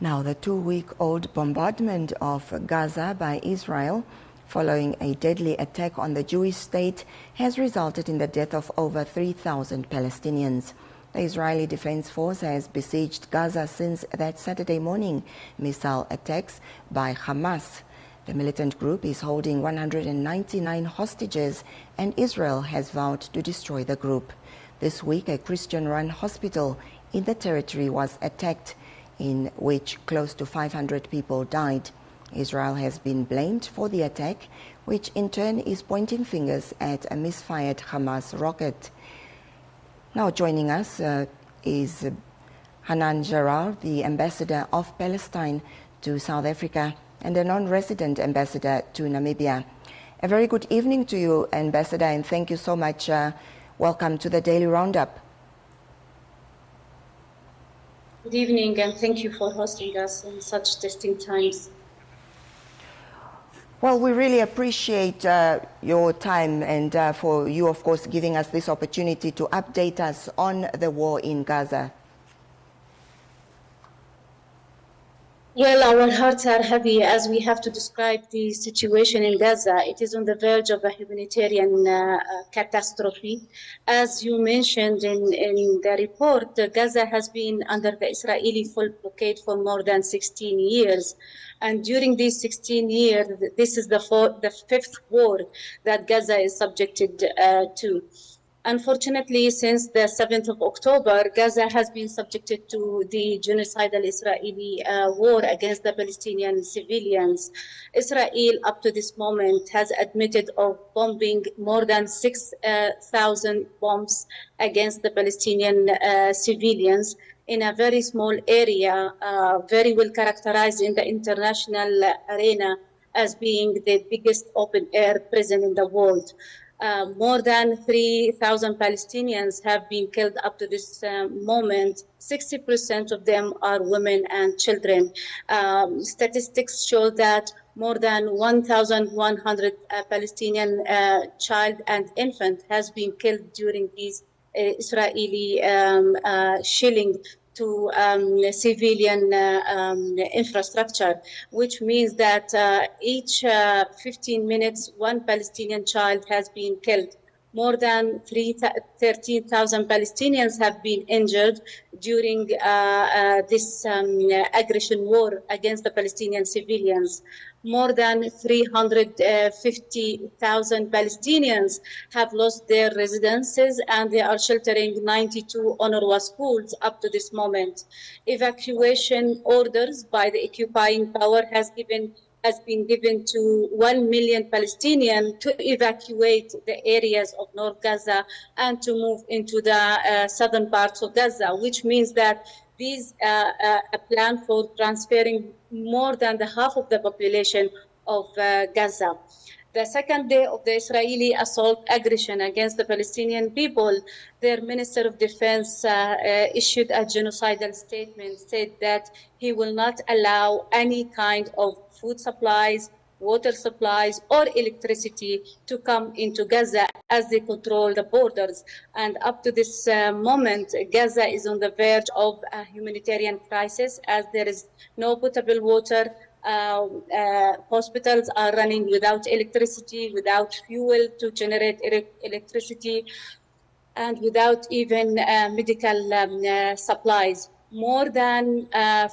Now, the 2-week-old bombardment of Gaza by Israel following a deadly attack on the Jewish state has resulted in the death of over 3,000 Palestinians. The Israeli Defense Force has besieged Gaza since that Saturday morning missile attacks by Hamas. The militant group is holding 199 hostages, and Israel has vowed to destroy the group. This week, a Christian-run hospital in the territory was attacked, in which close to 500 people died. Israel has been blamed for the attack, which in turn is pointing fingers at a misfired Hamas rocket. Now joining us is Hanan Jarrar, the ambassador of Palestine to South Africa and a non-resident ambassador to Namibia. A very good evening to you, Ambassador, and thank you so much. Welcome to the Daily Roundup. Good evening, and thank you for hosting us in such testing times. Well, we really appreciate your time and for you, of course, giving us this opportunity to update us on the war in Gaza. Well, our hearts are heavy as we have to describe the situation in Gaza. It is on the verge of a humanitarian catastrophe. As you mentioned in the report, Gaza has been under the Israeli full blockade for more than 16 years. And during these 16 years, this is the fifth war that Gaza is subjected to. Unfortunately, since the 7th of October, Gaza has been subjected to the genocidal Israeli war against the Palestinian civilians. Israel, up to this moment, has admitted of bombing more than 6,000 bombs against the Palestinian civilians in a very small area, very well characterized in the international arena as being the biggest open-air prison in the world. More than 3,000 Palestinians have been killed up to this moment. 60% of them are women and children. Statistics show that more than 1,100 Palestinian child and infant has been killed during these Israeli shelling to civilian infrastructure, which means that each 15 minutes, one Palestinian child has been killed. More than 13,000 Palestinians have been injured during this aggression war against the Palestinian civilians. More than 350,000 Palestinians have lost their residences, and they are sheltering 92 UNRWA schools up to this moment. Evacuation orders by the occupying power has been given to 1 million Palestinians to evacuate the areas of North Gaza and to move into the southern parts of Gaza, which means that these a plan for transferring more than the half of the population of Gaza. The second day of the Israeli assault aggression against the Palestinian people, their Minister of Defense issued a genocidal statement, said that he will not allow any kind of food supplies, water supplies, or electricity to come into Gaza as they control the borders. And up to this moment, Gaza is on the verge of a humanitarian crisis as there is no potable water. Hospitals are running without electricity, without fuel to generate electricity, and without even medical supplies. More than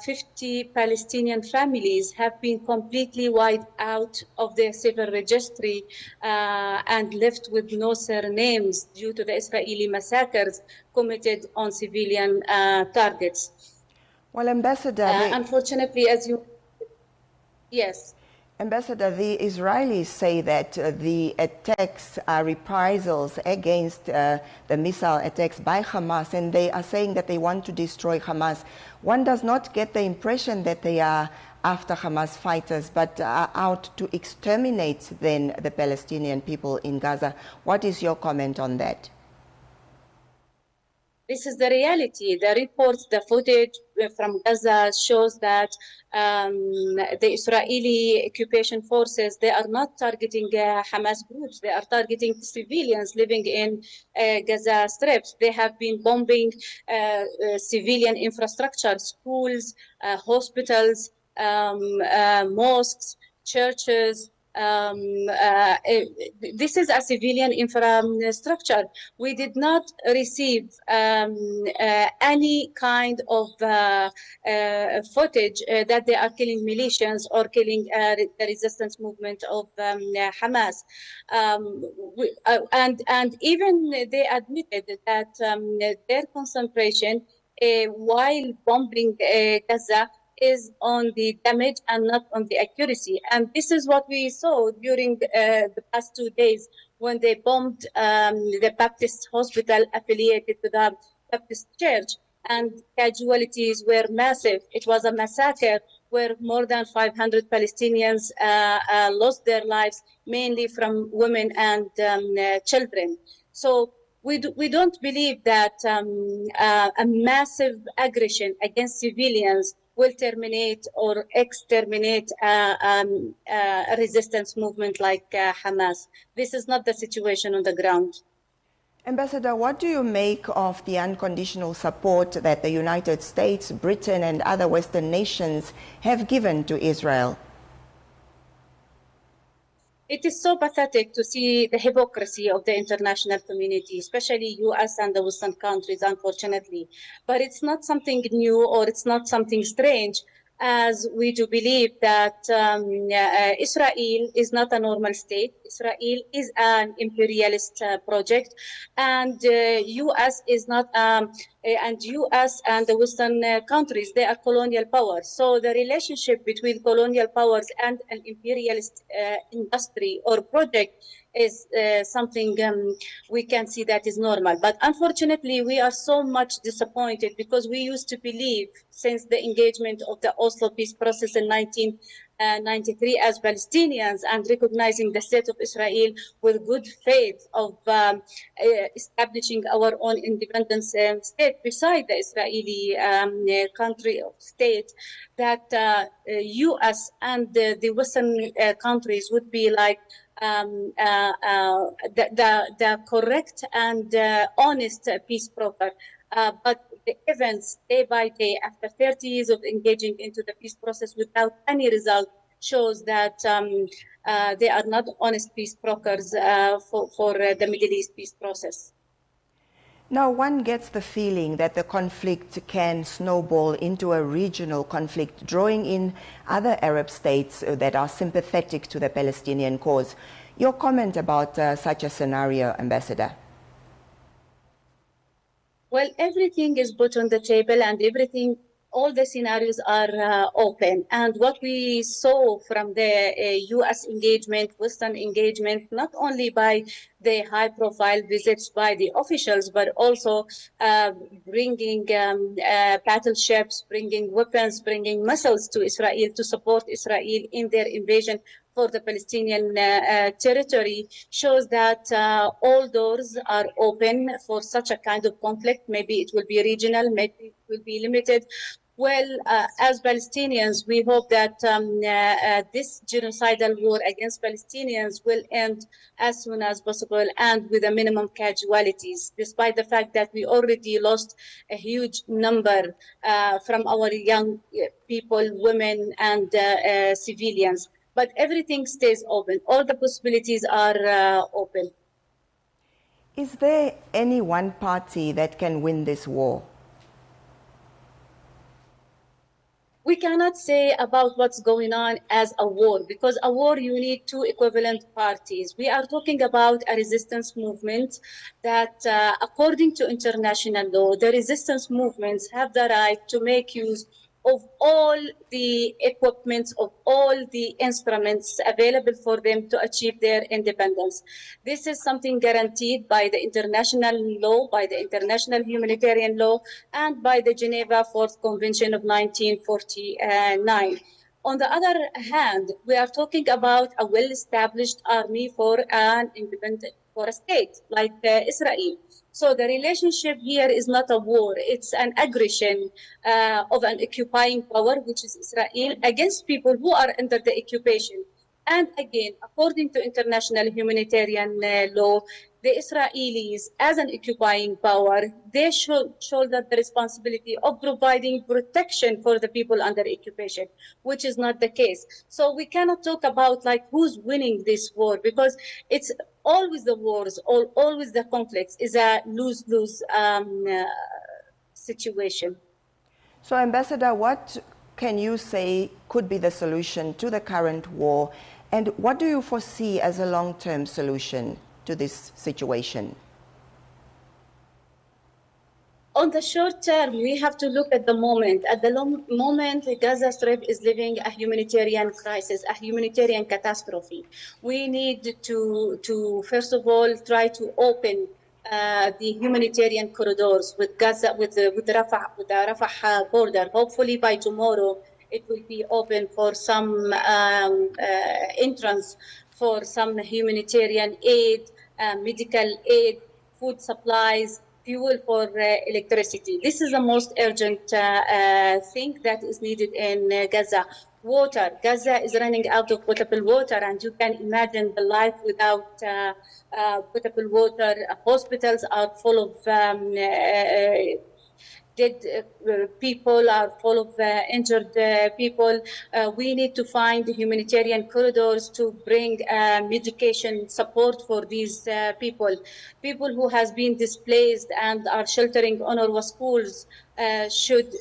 50 Palestinian families have been completely wiped out of their civil registry and left with no surnames due to the Israeli massacres committed on civilian targets. Well, Ambassador, unfortunately, as you... Yes. Ambassador, the Israelis say that the attacks are reprisals against the missile attacks by Hamas, and they are saying that they want to destroy Hamas. One does not get the impression that they are after Hamas fighters, but are out to exterminate then the Palestinian people in Gaza. What is your comment on that? This is the reality. The reports, the footage from Gaza shows that the Israeli occupation forces, they are not targeting Hamas groups. They are targeting civilians living in Gaza strips. They have been bombing civilian infrastructure, schools, hospitals, mosques, churches. This is a civilian infrastructure. We did not receive any kind of footage that they are killing militias or killing the resistance movement of Hamas. And even they admitted that their concentration while bombing Gaza is on the damage and not on the accuracy. And this is what we saw during the past 2 days when they bombed the Baptist hospital affiliated to the Baptist church, and casualties were massive. It was a massacre where more than 500 Palestinians lost their lives, mainly from women and children. So we don't believe that a massive aggression against civilians will terminate or exterminate a resistance movement like Hamas. This is not the situation on the ground. Ambassador, what do you make of the unconditional support that the United States, Britain and other Western nations have given to Israel? It is so pathetic to see the hypocrisy of the international community, especially US and the Western countries, unfortunately. But it's not something new or it's not something strange, as we do believe that Israel is not a normal state. Israel is an imperialist project, and US is not and US and the Western countries, they are colonial powers. So the relationship between colonial powers and an imperialist industry or project is something we can see that is normal. But unfortunately, we are so much disappointed because we used to believe since the engagement of the Oslo peace process in 1993 as Palestinians and recognizing the state of Israel with good faith of establishing our own independence state beside the Israeli country or state, that US and the Western countries would be like the correct and honest peace broker. But the events day by day after 30 years of engaging into the peace process without any result shows that they are not honest peace brokers for the Middle East peace process. Now, one gets the feeling that the conflict can snowball into a regional conflict, drawing in other Arab states that are sympathetic to the Palestinian cause. Your comment about such a scenario, Ambassador? Well, everything is put on the table and all the scenarios are open. And what we saw from the US engagement, Western engagement, not only by the high-profile visits by the officials, but also bringing battleships, bringing weapons, bringing missiles to Israel to support Israel in their invasion for the Palestinian territory, shows that all doors are open for such a kind of conflict. Maybe it will be regional, maybe it will be limited. Well, as Palestinians, we hope that this genocidal war against Palestinians will end as soon as possible and with a minimum casualties, despite the fact that we already lost a huge number from our young people, women, and civilians. But everything stays open. All the possibilities are open. Is there any one party that can win this war? We cannot say about what's going on as a war, because a war you need two equivalent parties. We are talking about a resistance movement that, according to international law, the resistance movements have the right to make use of all the equipment, of all the instruments available for them to achieve their independence. This is something guaranteed by the international law, by the international humanitarian law, and by the Geneva Fourth Convention of 1949. On the other hand, we are talking about a well-established army for an independent, for a state like Israel. So the relationship here is not a war, it's an aggression of an occupying power, which is Israel, against people who are under the occupation. And again, according to international humanitarian law, the Israelis, as an occupying power, they should shoulder the responsibility of providing protection for the people under occupation, which is not the case. So we cannot talk about like who's winning this war, because it's always the wars, always the conflicts is a lose-lose situation. So, Ambassador, what can you say could be the solution to the current war, and what do you foresee as a long-term solution to this situation? On the short term, we have to look at the moment. At the moment, Gaza Strip is living a humanitarian crisis, a humanitarian catastrophe. We need to first of all, try to open the humanitarian corridors with Gaza, with the Rafah border. Hopefully by tomorrow, it will be open for some entrance for some humanitarian aid, medical aid, food supplies, fuel for electricity. This is the most urgent thing that is needed in Gaza. Water. Gaza is running out of potable water, and you can imagine the life without potable water. Hospitals are full of dead people, are full of injured people. We need to find humanitarian corridors to bring medication support for these people. People who has been displaced and are sheltering on our schools should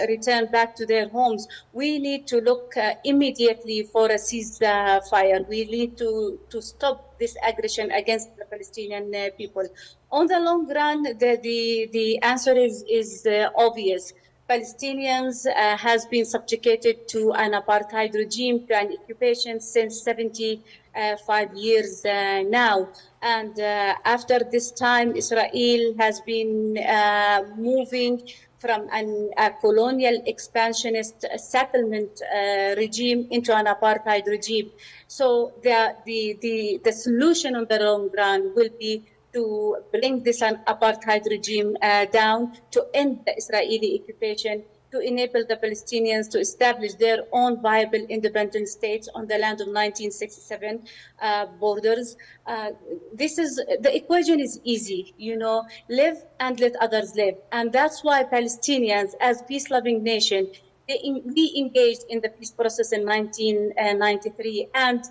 return back to their homes. We need to look immediately for a ceasefire. We need to stop this aggression against the Palestinian people. On the long run, the answer is obvious. Palestinians has been subjugated to an apartheid regime, to an occupation since 75 years now. And after this time, Israel has been moving from a colonial expansionist settlement regime into an apartheid regime. So the solution on the long run will be to bring this apartheid regime down, to end the Israeli occupation, to enable the Palestinians to establish their own viable independent states on the land of 1967 borders. The equation is easy, live and let others live. And that's why Palestinians, as peace-loving nation, we engaged in the peace process in 1993, and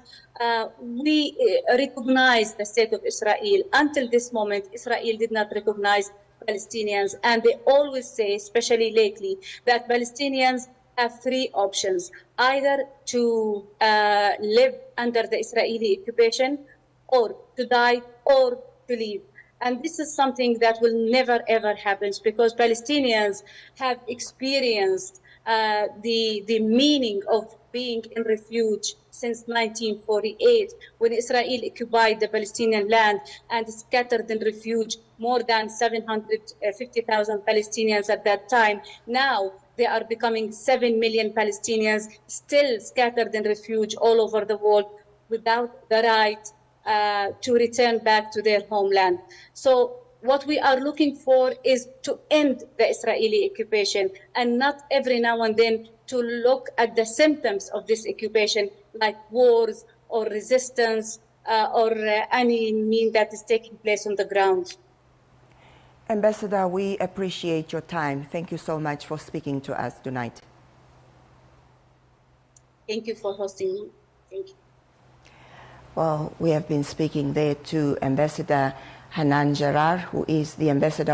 we recognized the state of Israel. Until this moment, Israel did not recognize Palestinians, and they always say, especially lately, that Palestinians have three options: either to live under the Israeli occupation, or to die, or to leave. And this is something that will never, ever happen, because Palestinians have experienced the meaning of being in refuge since 1948, when Israel occupied the Palestinian land and scattered in refuge more than 750,000 Palestinians at that time. Now they are becoming 7 million Palestinians, still scattered in refuge all over the world without the right to return back to their homeland. So what we are looking for is to end the Israeli occupation, and not every now and then to look at the symptoms of this occupation, like wars or resistance or any mean that is taking place on the ground. Ambassador, we appreciate your time. Thank you so much for speaking to us tonight. Thank you for hosting me. Thank you. Well, we have been speaking there to Ambassador Hanan Jarrar, who is the ambassador